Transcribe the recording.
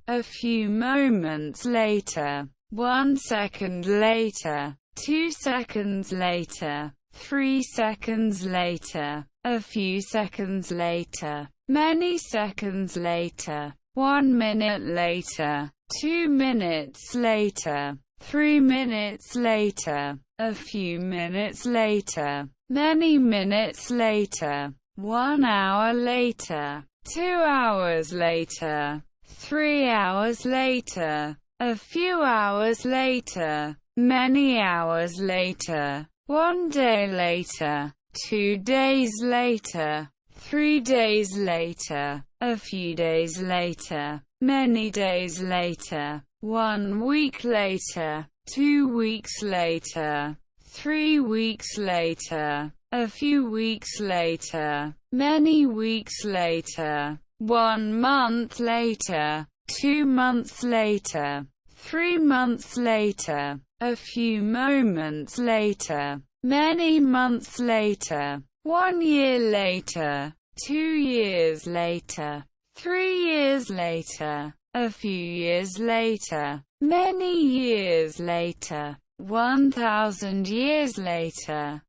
A few moments later. 1 second later. 2 seconds later. 3 seconds later. A few seconds later. Many seconds later. 1 minute later. 2 minutes later. 3 minutes later. A few minutes later. Many minutes later. 1 hour later. 2 hours later. 3 hours later. A few hours later. Many hours later. 1 day later. 2 days later. 3 days later. A few days later. Many days later. 1 week later. 2 weeks later. 3 weeks later. A few weeks later. Many weeks later. 1 month later. 2 months later. 3 months later. A few moments later. Many months later. 1 year later. 2 years later. 3 years later. A few years later. Many years later. 1,000 years later.